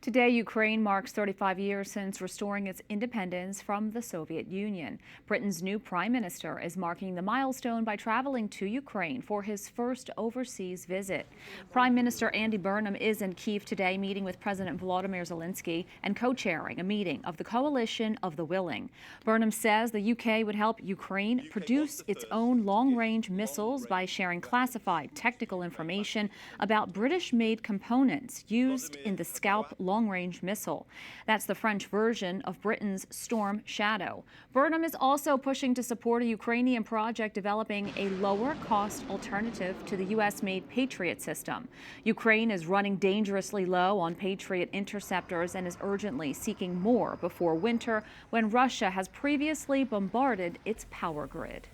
Today, Ukraine marks 35 years since restoring its independence from the Soviet Union. Britain's new prime minister is marking the milestone by traveling to Ukraine for his first overseas visit. Prime Minister Andy Burnham is in Kyiv today, meeting with President Volodymyr Zelensky and co-chairing a meeting of the Coalition of the Willing. Burnham says the UK would help Ukraine produce its own long-range missiles by sharing classified technical information about British-made components used in the Scalp long-range missile. That's the French version of Britain's Storm Shadow. Burnham is also pushing to support a Ukrainian project developing a lower-cost alternative to the U.S.-made Patriot system. Ukraine is running dangerously low on Patriot interceptors and is urgently seeking more before winter, when Russia has previously bombarded its power grid.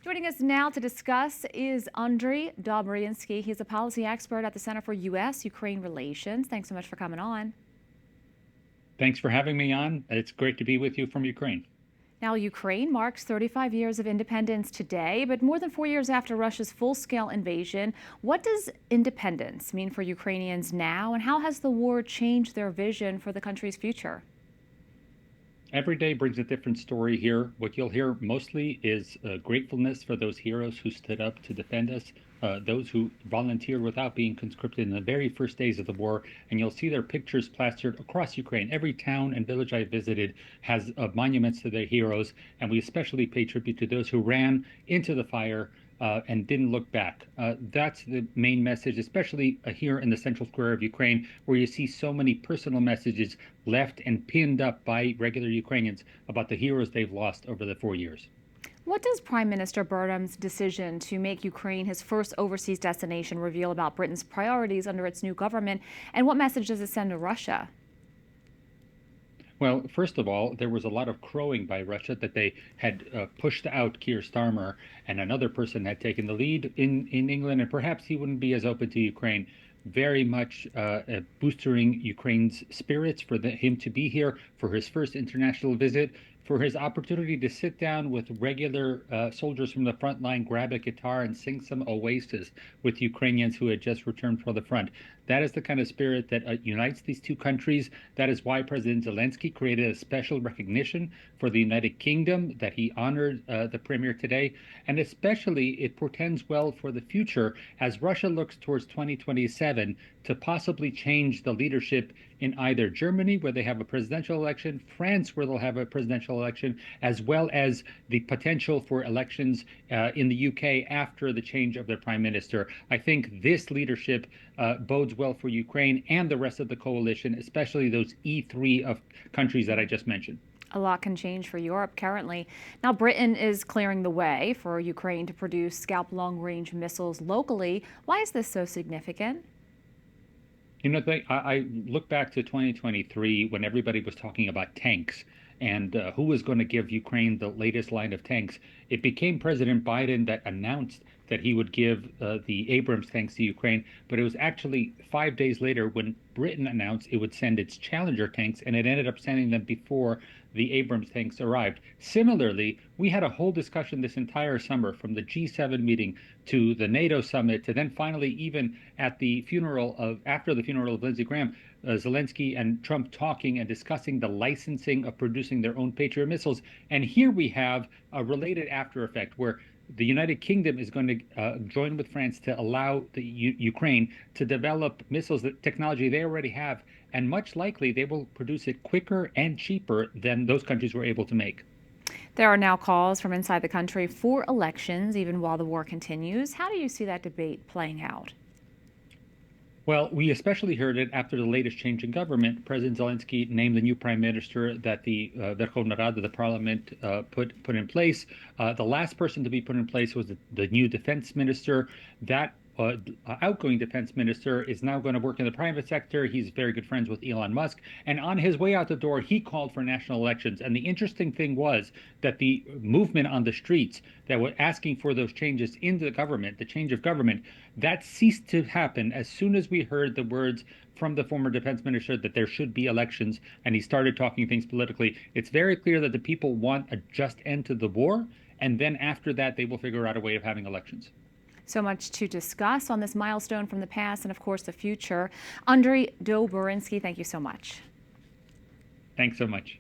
Joining us now to discuss is Andrij Dobriansky. He's a policy expert at the Center for U.S. Ukraine Relations. Thanks so much for coming on. Thanks for having me on. It's great to be with you from Ukraine. Now, Ukraine marks 35 years of independence today, but more than 4 years after Russia's full-scale invasion. What does independence mean for Ukrainians now, and how has the war changed their vision for the country's future? Every day brings a different story here. What you'll hear mostly is gratefulness for those heroes who stood up to defend us, those who volunteered without being conscripted in the very first days of the war. And you'll see their pictures plastered across Ukraine. Every town and village I visited has monuments to their heroes. And we especially pay tribute to those who ran into the fire and didn't look back. That's the main message, especially here in the central square of Ukraine, where you see so many personal messages left and pinned up by regular Ukrainians about the heroes they've lost over the 4 years. What does Prime Minister Burnham's decision to make Ukraine his first overseas destination reveal about Britain's priorities under its new government, and what message does it send to Russia? Well, first of all, there was a lot of crowing by Russia that they had pushed out Keir Starmer, and another person had taken the lead in England, and perhaps he wouldn't be as open to Ukraine. Very much boosting Ukraine's spirits for him to be here for his first international visit, for his opportunity to sit down with regular soldiers from the front line, grab a guitar and sing some Oasis with Ukrainians who had just returned from the front. That is the kind of spirit that unites these two countries. That is why President Zelensky created a special recognition for the United Kingdom, that he honored the premier today. And especially it portends well for the future as Russia looks towards 2027 to possibly change the leadership in either Germany, where they have a presidential election, France, where they'll have a presidential election, as well as the potential for elections in the UK after the change of their prime minister. I think this leadership bodes well for Ukraine and the rest of the coalition, especially those E3 of countries that I just mentioned. A lot can change for Europe currently. Now, Britain is clearing the way for Ukraine to produce Scalp long-range missiles locally. Why is this so significant? You know, I look back to 2023 when everybody was talking about tanks and who was going to give Ukraine the latest line of tanks. It became President Biden that announced that he would give the Abrams tanks to Ukraine, but it was actually 5 days later when Britain announced it would send its Challenger tanks, and it ended up sending them before the Abrams tanks arrived. Similarly, we had a whole discussion this entire summer, from the G7 meeting to the NATO summit to then finally even at the after the funeral of Lindsey Graham, Zelensky and Trump talking and discussing the licensing of producing their own Patriot missiles. And here we have a related after effect where the United Kingdom is going to join with France to allow the Ukraine to develop missiles, that technology they already have, and much likely they will produce it quicker and cheaper than those countries were able to make. There are now calls from inside the country for elections, even while the war continues. How do you see that debate playing out? Well, we especially heard it after the latest change in government. President Zelensky named the new prime minister that the Verkhovna Rada, the parliament, put in place. The last person to be put in place was the new defense minister. That outgoing defense minister is now going to work in the private sector. He's very good friends with Elon Musk. And on his way out the door, he called for national elections. And the interesting thing was that the movement on the streets that were asking for those changes in the government, the change of government, that ceased to happen as soon as we heard the words from the former defense minister that there should be elections, and he started talking things politically. It's very clear that the people want a just end to the war, and then after that, they will figure out a way of having elections. So much to discuss on this milestone from the past and, of course, the future. Andrij Dobriansky, thank you so much. Thanks so much.